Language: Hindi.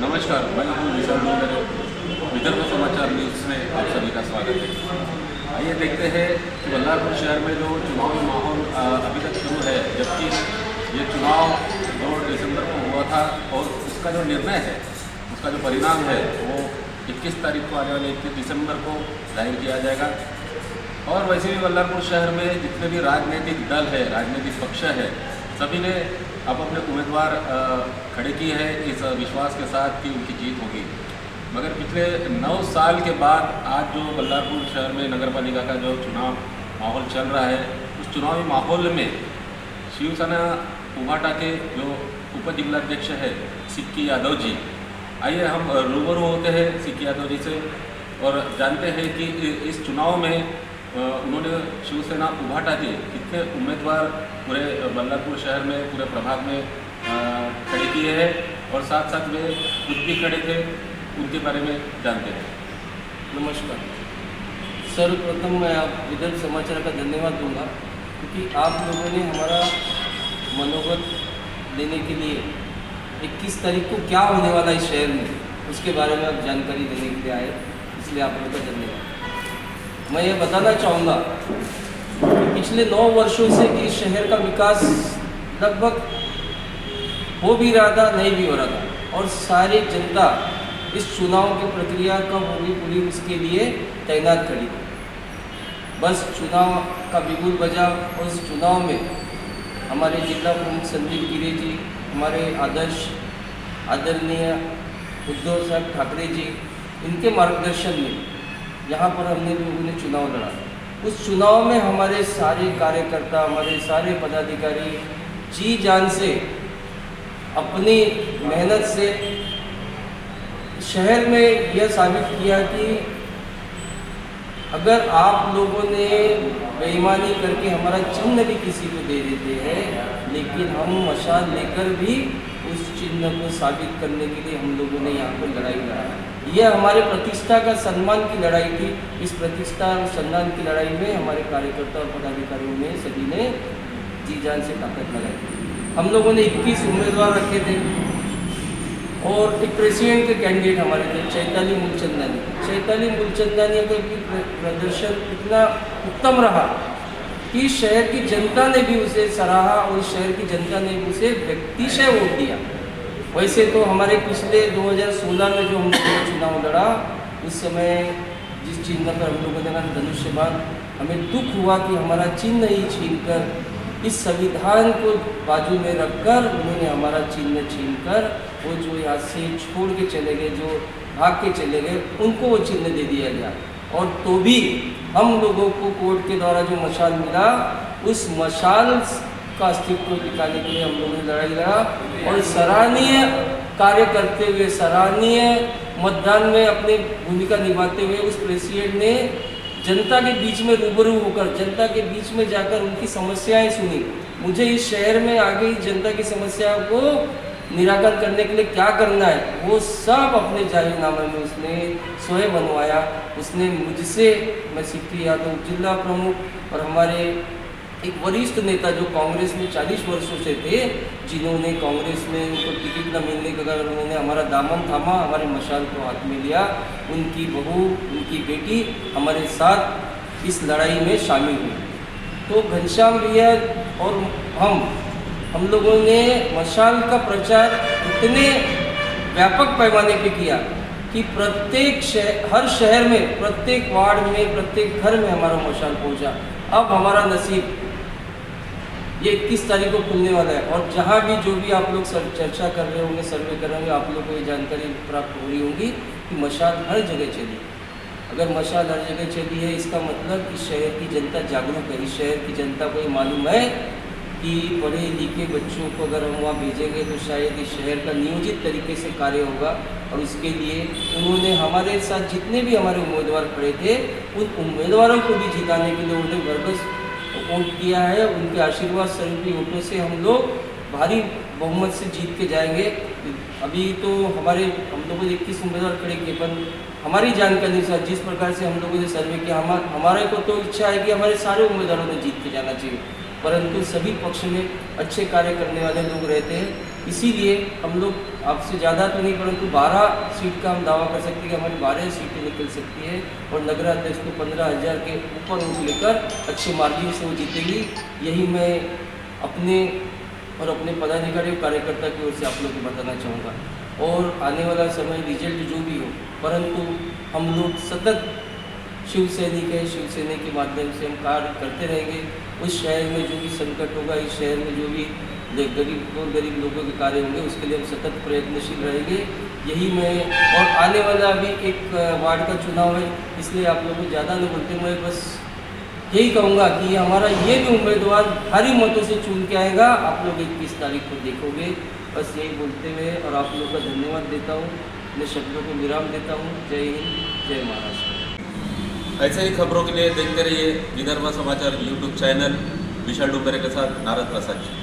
नमस्कार, मैं हूँ विशाल डोंगरे। विदर्भ समाचार न्यूज़ में आप सभी का स्वागत है। आइए देखते हैं कि बल्लारपुर शहर में जो चुनावी माहौल अभी तक शुरू है, जबकि ये चुनाव 2 दिसंबर को हुआ था और उसका जो निर्णय है, उसका जो परिणाम है वो 21 तारीख को आने वाले 21 दिसंबर को जाहिर किया जाएगा। और वैसे भी बल्लारपुर शहर में जितने भी राजनीतिक दल है, राजनीतिक पक्ष है, सभी ने अब अपने उम्मीदवार खड़े किए हैं इस विश्वास के साथ कि उनकी जीत होगी। मगर पिछले 9 साल के बाद आज जो बल्लारपुर शहर में नगर पालिका का जो चुनाव माहौल चल रहा है, उस चुनावी माहौल में शिवसेना उभाटा के जो उप जिलाध्यक्ष है सिक्की यादव जी, आइए हम रूबरू होते हैं सिक्की यादव जी से और जानते हैं कि इस चुनाव में उन्होंने शिवसेना उभाटा के कितने उम्मीदवार पूरे बल्लारपुर शहर में, पूरे प्रभाग में खड़े किए हैं और साथ साथ वे खुद भी खड़े थे, उनके बारे में जानते हैं। नमस्कार। सर्वप्रथम मैं आप विदर्भ समाचार का धन्यवाद दूंगा क्योंकि आप लोगों ने हमारा मनोबल देने के लिए 21 तारीख को क्या होने वाला है इस शहर में, उसके बारे में आप जानकारी देने के लिए आए, इसलिए आप लोगों का धन्यवाद। मैं ये बताना चाहूँगा कि पिछले 9 वर्षों से इस शहर का विकास लगभग हो भी रहा था, नहीं भी हो रहा था, और सारी जनता इस चुनाव की प्रक्रिया कब होगी पूरी उसके लिए तैनात खड़ी थी। बस चुनाव का बिगुल बजा और उस चुनाव में हमारे जिला प्रमुख संदीप गिरे जी, हमारे आदरणीय उद्धव साहब ठाकरे जी, इनके मार्गदर्शन में यहाँ पर हमने लोगों ने चुनाव लड़ा। उस चुनाव में हमारे सारे कार्यकर्ता, हमारे सारे पदाधिकारी जी जान से अपनी मेहनत से शहर में यह साबित किया कि अगर आप लोगों ने बेईमानी करके हमारा चिन्ह भी किसी को दे देते हैं, लेकिन हम मशाल लेकर भी उस चिन्ह को साबित करने के लिए हम लोगों ने यहाँ पर लड़ाई लड़ा। यह हमारे प्रतिष्ठा का सम्मान की लड़ाई थी। इस प्रतिष्ठा और सम्मान की लड़ाई में हमारे कार्यकर्ता और पदाधिकारियों ने सभी ने जी जान से ताकत लगाई। हम लोगों ने 21 उम्मीदवार रखे थे और एक प्रेसिडेंट के कैंडिडेट हमारे थे चैताली मूलचंदानी। चैताली मूलचंदानी का भी प्रदर्शन इतना उत्तम रहा कि शहर की जनता ने भी उसे सराहा और शहर की जनता ने उसे व्यक्तिशय वोट दिया। वैसे तो हमारे पिछले 2016 में जो हम लोगों ने चुनाव लड़ा, उस समय जिस चिन्ह पर हम लोगों ने कहा धनुष्यबाण, हमें दुख हुआ कि हमारा चिन्ह ही छीनकर इस संविधान को बाजू में रखकर उन्होंने हमारा चिन्ह छीनकर वो जो यहाँ से छोड़ के चले गए, जो भाग के चले गए, उनको वो चिन्ह दे दिया गया। और तो भी हम लोगों को कोर्ट के द्वारा जो मशाल मिला, उस मशाल का अस्तित्व दिखाने के लिए हम लोगों ने लड़ाई लड़ा और सराहनीय कार्य करते हुए, सराहनीय मतदान में अपनी भूमिका निभाते हुए उस प्रेसिडेंट ने जनता के बीच में रूबरू होकर, जनता के बीच में जाकर उनकी समस्याएं सुनी। मुझे इस शहर में आगे जनता की समस्याओं को निराकरण करने के लिए क्या करना है, वो सब अपने जाहिरनामे में उसने स्वयं बनवाया। उसने मुझसे, मैं सिक्की यादव जिला प्रमुख और हमारे एक वरिष्ठ नेता जो कांग्रेस में 40 वर्षों से थे, जिन्होंने कांग्रेस में उनको टिकट न मिलने के कारण उन्होंने हमारा दामन थामा, हमारे मशाल को हाथ में लिया, उनकी बहू, उनकी बेटी हमारे साथ इस लड़ाई में शामिल हुई। तो घनश्याम भैया और हम लोगों ने मशाल का प्रचार इतने व्यापक पैमाने पे किया कि हर शहर में, प्रत्येक वार्ड में, प्रत्येक घर में हमारा मशाल पहुंचा। अब हमारा नसीब ये 21 तारीख को खुलने वाला है और जहाँ भी जो भी आप लोग चर्चा कर रहे होंगे, सर्वे कर रहे होंगे, आप लोग को ये जानकारी प्राप्त हो रही होगी कि मशाल हर जगह चली। अगर मशाल हर जगह चली है, इसका मतलब इस शहर की जनता जागरूक है। इस शहर की जनता को ये मालूम है कि पढ़े लिखे बच्चों को अगर हम वहाँ भेजेंगे तो शायद इस शहर का नियोजित तरीके से कार्य होगा। और उसके लिए उन्होंने हमारे साथ जितने भी हमारे उम्मीदवार खड़े थे, उन उम्मीदवारों को भी जिताने के लिए उन्होंने वर्गस वोट किया है। उनके आशीर्वाद स्वरूपी वोटों से हम लोग भारी बहुमत से जीत के जाएंगे। अभी तो हम लोगों ने 21 उम्मीदवार खड़े किए, पर हमारी जानकारी अनुसार जिस प्रकार से हम लोगों ने सर्वे किया, हमारे को तो इच्छा है कि हमारे सारे उम्मीदवारों ने जीत के जाना चाहिए, परंतु सभी पक्ष में अच्छे कार्य करने वाले लोग रहते हैं, इसीलिए हम लोग आपसे ज़्यादा तो नहीं परंतु 12 सीट का हम दावा कर सकते हैं कि हमारी 12 सीटें निकल सकती है और नगराध्यक्ष को 15,000 के ऊपर वोट लेकर अच्छे मार्जिन से वो जीतेगी। यही मैं अपने और अपने पदाधिकारी और कार्यकर्ता की ओर से आप लोग को बताना चाहूँगा। और आने वाला समय रिजल्ट जो भी हो, परंतु हम लोग सतत शिव सैनिक है, शिव सेना के माध्यम से हम कार्य करते रहेंगे। उस शहर में जो भी संकट होगा, इस शहर में जो भी गरीब और गरीब लोगों के कार्य होंगे, उसके लिए हम सतत प्रयत्नशील रहेंगे। यही मैं और आने वाला अभी एक वार्ड का चुनाव है, इसलिए आप लोगों को ज़्यादा नहीं बोलते, मैं बस यही कहूँगा कि हमारा ये भी उम्मीदवार भारी मतों से चुन के आएगा, आप लोग 21 तारीख को देखोगे। बस यही बोलते हुए और आप लोग का धन्यवाद देता हूँ, अपने शब्दों को विराम देता हूँ। जय हिंद, जय महाराष्ट्र। ऐसे ही खबरों के लिए देखते रहिए विदर्भ समाचार यूट्यूब चैनल। विशाल डुबरे के साथ नारद प्रसाद जी।